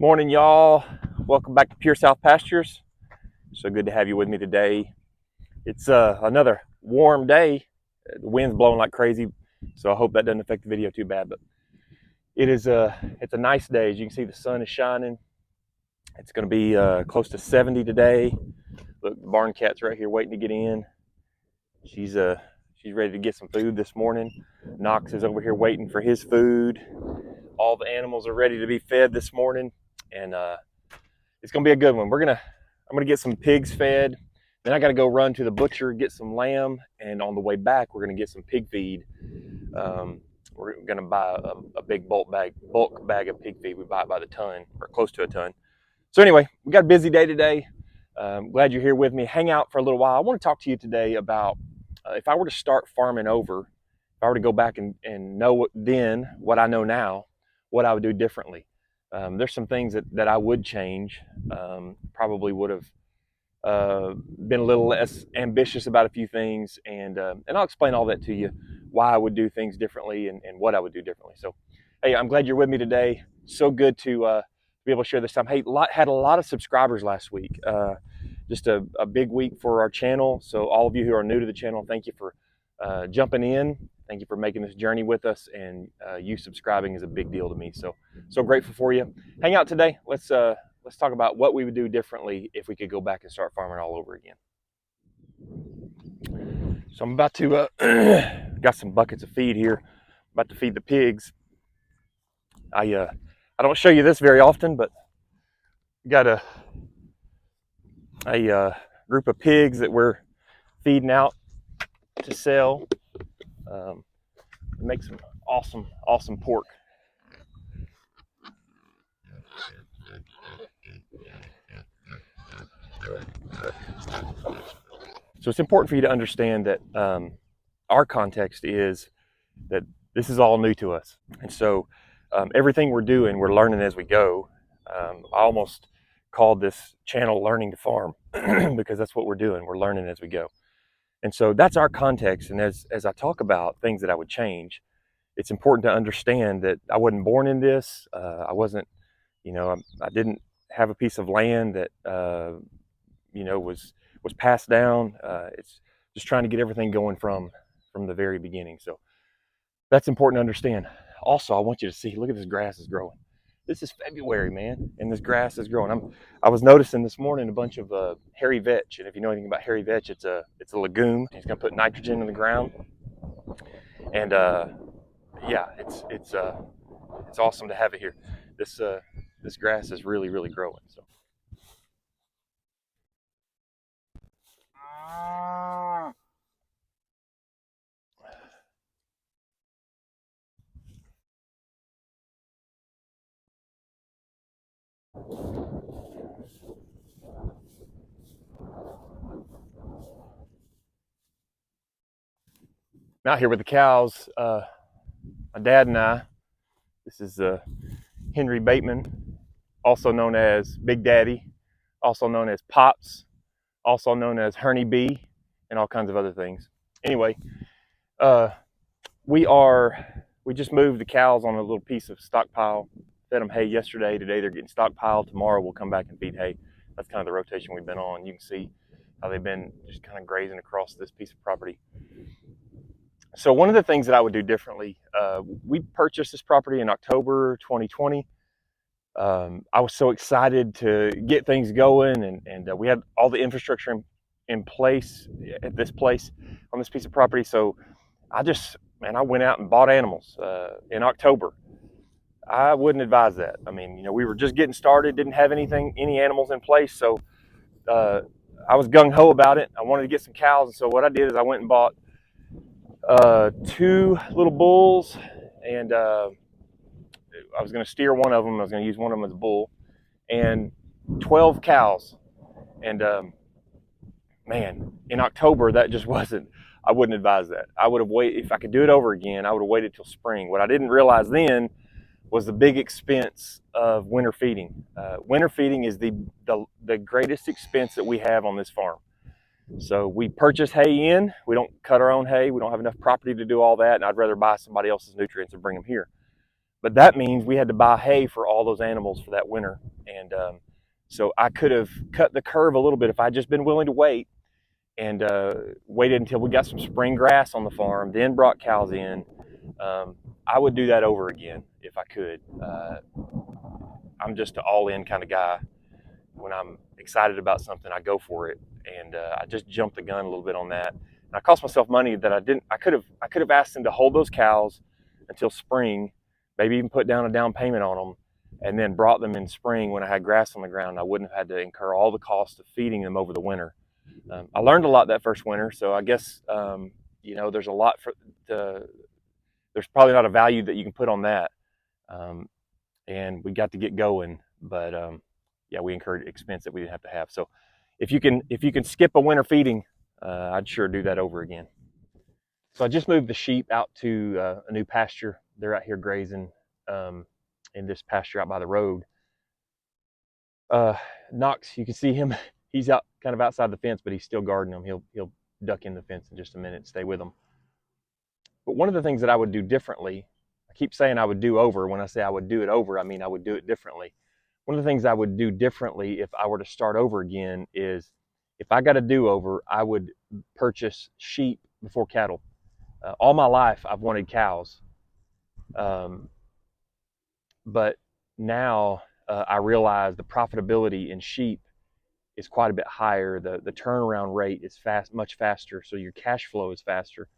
Morning, y'all. Welcome back to Pure South Pastures. So good to have you with me today. It's another warm day. The wind's blowing like crazy, so I hope that doesn't affect the video too bad. But it's a nice day. As you can see, the sun is shining. It's going to be close to 70 today. Look, the barn cat's right here waiting to get in. She's ready to get some food this morning. Knox is over here waiting for his food. All the animals are ready to be fed this morning, and it's gonna be a good one. I'm gonna get some pigs fed. Then I gotta go run to the butcher, get some lamb, and on the way back, we're gonna get some pig feed. We're gonna buy a big bulk bag of pig feed. We buy it by the ton, or close to a ton. So anyway, we got a busy day today. Glad you're here with me. Hang out for a little while. I want to talk to you today about if I were to start farming over, if I were to go back and know then what I know now, what I would do differently. There's some things that I would change. Probably would have been a little less ambitious about a few things, and I'll explain all that to you, why I would do things differently and what I would do differently. So, hey, I'm glad you're with me today. So good to be able to share this time. Hey, had a lot of subscribers last week. Just a big week for our channel. So all of you who are new to the channel, thank you for jumping in. Thank you for making this journey with us, and you subscribing is a big deal to me. So grateful for you. Hang out today. Let's talk about what we would do differently if we could go back and start farming all over again. So I'm about to got some buckets of feed here. About to feed the pigs. I don't show you this very often, but got a group of pigs that we're feeding out to sell. Make some awesome pork. So it's important for you to understand that our context is that this is all new to us, and so everything we're doing, we're learning as we go. I almost called this channel "Learning to Farm" because that's what we're doing. We're learning as we go, and so that's our context. And as I talk about things that I would change, it's important to understand that I wasn't born in this. I wasn't, I didn't have a piece of land that was passed down. It's just trying to get everything going from the very beginning. So that's important to understand. Also, I want you to see, look at this grass is growing. This is February, man, and this grass is growing. I was noticing this morning a bunch of hairy vetch, and if you know anything about hairy vetch, it's a legume. It's going to put nitrogen in the ground, and yeah, it's awesome to have it here. This grass is really growing. So. I'm out here with the cows. My dad and I. This is Henry Bateman, also known as Big Daddy, also known as Pops, also known as Herney B, and all kinds of other things. Anyway, we just moved the cows on a little piece of stockpile. Fed them hay yesterday. Today they're getting stockpiled. Tomorrow we'll come back and feed hay. That's kind of the rotation we've been on. You can see how they've been just kind of grazing across this piece of property. So one of the things that I would do differently, we purchased this property in October 2020. I was so excited to get things going, and we had all the infrastructure in place at this place on this piece of property. So I went out and bought animals in October. I wouldn't advise that. I mean, we were just getting started, didn't have any animals in place. So I was gung-ho about it. I wanted to get some cows. And so what I did is I went and bought 2 little bulls, and I was going to steer one of them. I was going to use one of them as a bull, and 12 cows. And man, in October, that just wasn't, I wouldn't advise that. I would have waited. If I could do it over again, I would have waited till spring. What I didn't realize then was the big expense of winter feeding. Winter feeding is the greatest expense that we have on this farm. So we purchase hay in. We don't cut our own hay. We don't have enough property to do all that, and I'd rather buy somebody else's nutrients and bring them here. But that means we had to buy hay for all those animals for that winter. And so I could have cut the curve a little bit if I'd just been willing to wait and waited until we got some spring grass on the farm, then brought cows in. I would do that over again if I could. I'm just an all-in kind of guy. When I'm excited about something, I go for it, and I just jumped the gun a little bit on that. And I cost myself money that I didn't. I could have asked them to hold those cows until spring, maybe even put down a down payment on them, and then brought them in spring when I had grass on the ground. I wouldn't have had to incur all the cost of feeding them over the winter. I learned a lot that first winter, so I guess there's a lot there's probably not a value that you can put on that. And we got to get going, but yeah, we incurred expense that we didn't have to have. So if you can skip a winter feeding, I'd sure do that over again. So I just moved the sheep out to a new pasture. They're out here grazing in this pasture out by the road. Knox, you can see him. He's out kind of outside the fence, but he's still guarding them. He'll duck in the fence in just a minute and stay with them. But one of the things that I would do differently, I keep saying I would do over. When I say I would do it over, I mean I would do it differently. One of the things I would do differently if I were to start over again is, if I got a do-over, I would purchase sheep before cattle. All my life I've wanted cows, but now I realize the profitability in sheep is quite a bit higher. The turnaround rate is much faster, so your cash flow is faster.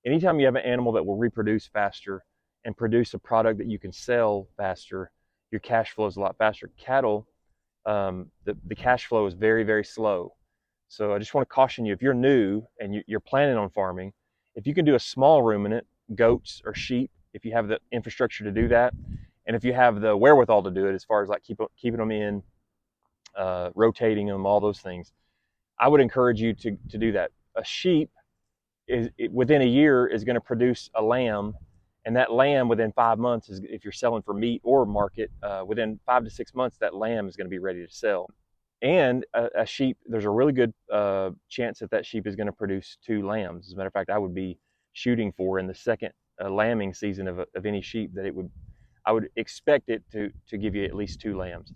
Anytime you have an animal that will reproduce faster and produce a product that you can sell faster, your cash flow is a lot faster. Cattle, the cash flow is very, very slow. So I just want to caution you, if you're new and you're planning on farming, if you can do a small ruminant, goats or sheep, if you have the infrastructure to do that, and if you have the wherewithal to do it, as far as like keeping them in, rotating them, all those things, I would encourage you to do that. A sheep within a year is going to produce a lamb, and that lamb within 5 months is, if you're selling for meat or market, within 5 to 6 months that lamb is going to be ready to sell. And a sheep, there's a really good chance that sheep is going to produce 2 lambs. As a matter of fact, I would be shooting for, in the second lambing season of any sheep, that I would expect it to give you at least 2 lambs.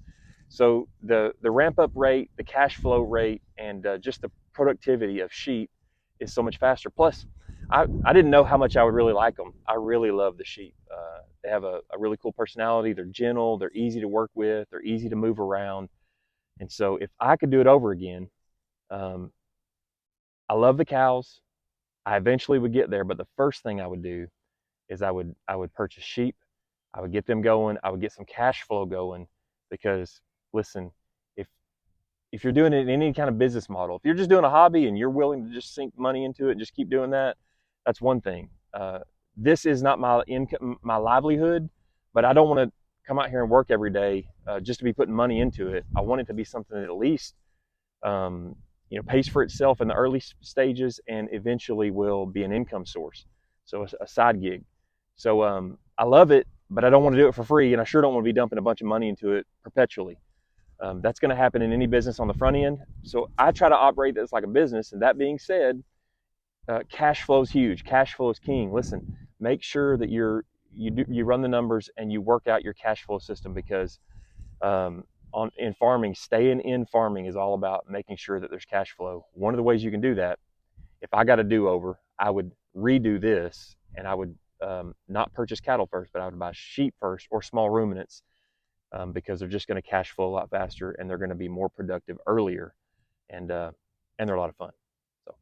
So the ramp up rate, the cash flow rate, and just the productivity of sheep is so much faster. Plus, I didn't know how much I would really like them. I really love the sheep. They have a really cool personality. They're gentle. They're easy to work with. They're easy to move around. And so if I could do it over again, I love the cows. I eventually would get there, but the first thing I would do is I would purchase sheep. I would get them going. I would get some cash flow going, because listen, if you're doing it in any kind of business model, if you're just doing a hobby and you're willing to just sink money into it and just keep doing that, that's one thing. This is not my income, my livelihood, but I don't want to come out here and work every day just to be putting money into it. I want it to be something that at least pays for itself in the early stages and eventually will be an income source. So a side gig. So I love it, but I don't want to do it for free, and I sure don't want to be dumping a bunch of money into it perpetually. That's going to happen in any business on the front end. So I try to operate this like a business. And that being said, cash flow is huge. Cash flow is king. Listen, make sure that you run the numbers and you work out your cash flow system, because in farming, staying in farming is all about making sure that there's cash flow. One of the ways you can do that, if I got a do-over, I would redo this, and I would not purchase cattle first, but I would buy sheep first, or small ruminants. Because they're just going to cash flow a lot faster, and they're going to be more productive earlier, and they're a lot of fun. So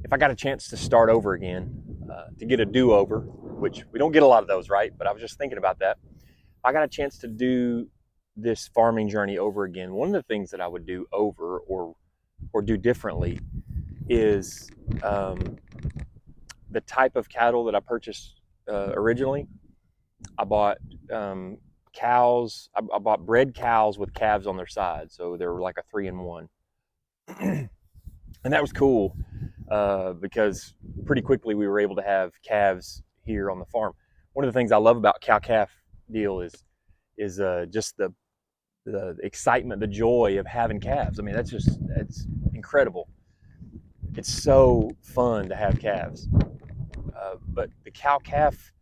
if I got a chance to start over again, to get a do-over, which we don't get a lot of those, right? But I was just thinking about that. If I got a chance to do this farming journey over again, one of the things that I would do over or do differently is the type of cattle that I purchased originally. I bought cows. I bought bred cows with calves on their side, so they were like a 3-in-1, and that was cool because pretty quickly we were able to have calves here on the farm. One of the things I love about cow-calf deal is just the excitement, the joy of having calves. I mean, it's incredible. It's so fun to have calves, but the cow-calf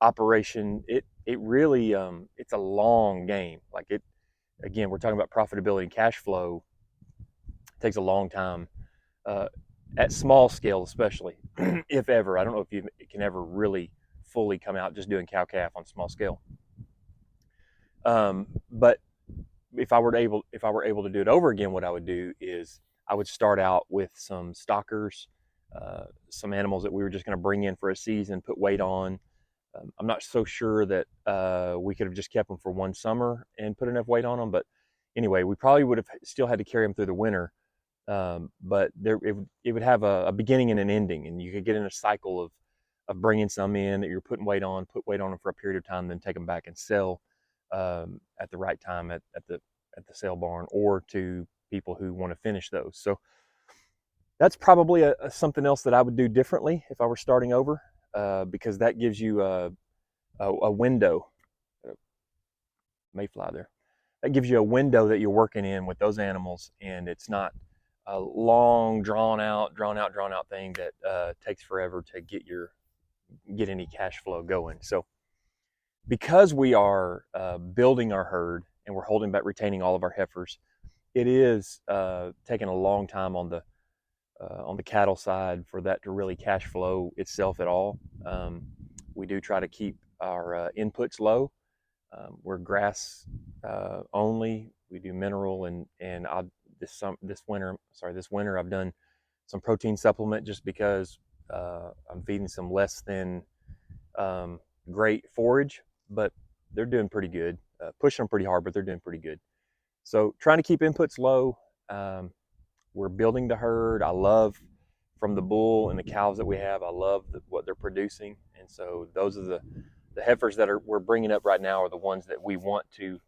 operation, it really it's a long game. Like again, we're talking about profitability and cash flow. It takes a long time, at small scale especially, if ever. I don't know if you can ever really fully come out just doing cow-calf on small scale. But if I were able to do it over again, what I would do is I would start out with some stockers, some animals that we were just going to bring in for a season, put weight on. I'm not so sure that we could have just kept them for one summer and put enough weight on them, but anyway, we probably would have still had to carry them through the winter. But it would have a beginning and an ending, and you could get in a cycle of bringing some in that you're putting weight on, put weight on them for a period of time, then take them back and sell at the right time at the sale barn, or to people who want to finish those. So that's probably something else that I would do differently if I were starting over, because that gives you a window. Mayfly there. That gives you a window that you're working in with those animals, and it's not a long, drawn out thing that takes forever to get any cash flow going. So because we are building our herd and we're holding back, retaining all of our heifers, it is taking a long time on the cattle side for that to really cash flow itself at all. We do try to keep our inputs low. We're grass only. We do mineral, and this winter I've done some protein supplement just because I'm feeding some less than great forage, but they're doing pretty good. Pushing them pretty hard, but they're doing pretty good. So trying to keep inputs low. We're building the herd. I love, from the bull and the cows that we have, I love what they're producing, and so those are the heifers that we're bringing up right now are the ones that we want to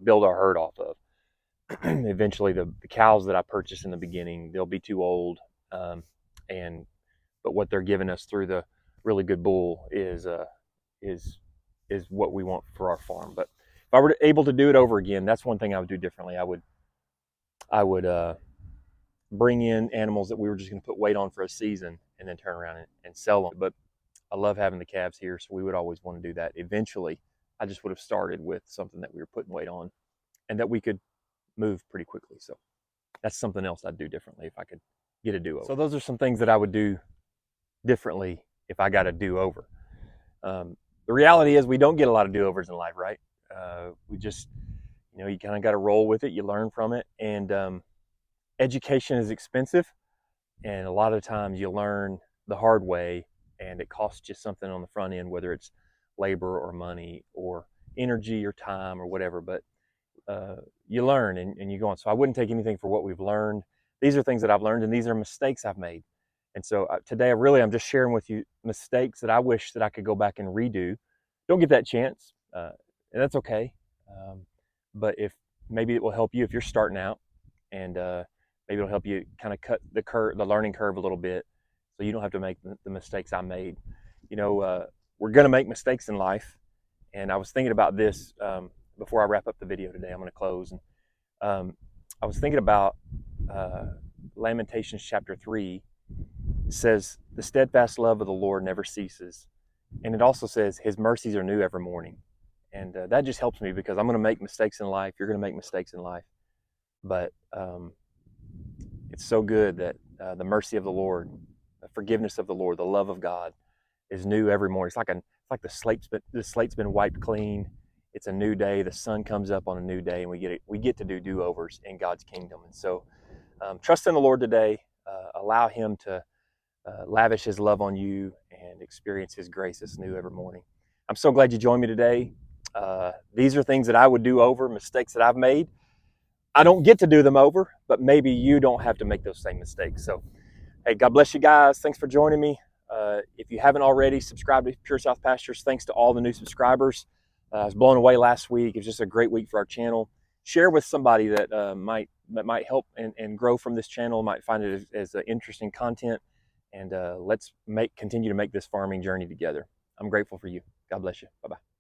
build our herd off of. Eventually, the cows that I purchased in the beginning, they'll be too old, but what they're giving us through the really good bull is what we want for our farm. But if I were able to do it over again, that's one thing I would do differently. I would bring in animals that we were just going to put weight on for a season and then turn around and sell them. But I love having the calves here, so we would always want to do that. Eventually, I just would have started with something that we were putting weight on and that we could move pretty quickly. So that's something else I'd do differently if I could get a do-over. So those are some things that I would do differently if I got a do-over. The reality is we don't get a lot of do-overs in life, right? We just, you kind of got to roll with it. You learn from it. And education is expensive. And a lot of times you learn the hard way, and it costs you something on the front end, whether it's labor or money or energy or time or whatever. But you learn and you go on. So I wouldn't take anything for what we've learned. These are things that I've learned, and these are mistakes I've made. And so today, I'm just sharing with you mistakes that I wish that I could go back and redo. Don't get that chance, and that's okay. But if maybe it will help you if you're starting out, and maybe it'll help you kind of cut the learning curve a little bit, so you don't have to make the mistakes I made. We're going to make mistakes in life, and I was thinking about this before I wrap up the video today. I'm going to close, and I was thinking about Lamentations chapter 3. It says, "The steadfast love of the Lord never ceases," and it also says, "His mercies are new every morning." And that just helps me, because I'm going to make mistakes in life. You're going to make mistakes in life, but it's so good that the mercy of the Lord, the forgiveness of the Lord, the love of God is new every morning. It's like the slate's been wiped clean. It's a new day. The sun comes up on a new day, and we get to do do-overs in God's kingdom. And so trust in the Lord today. Allow Him to lavish His love on you and experience His grace that's new every morning. I'm so glad you joined me today. These are things that I would do over, mistakes that I've made. I don't get to do them over, but maybe you don't have to make those same mistakes. So, hey, God bless you guys. Thanks for joining me. If you haven't already, subscribe to Pure South Pastures. Thanks to all the new subscribers. I was blown away last week. It was just a great week for our channel. Share with somebody that might help and grow from this channel, might find it as interesting content. And let's continue to make this farming journey together. I'm grateful for you. God bless you. Bye-bye.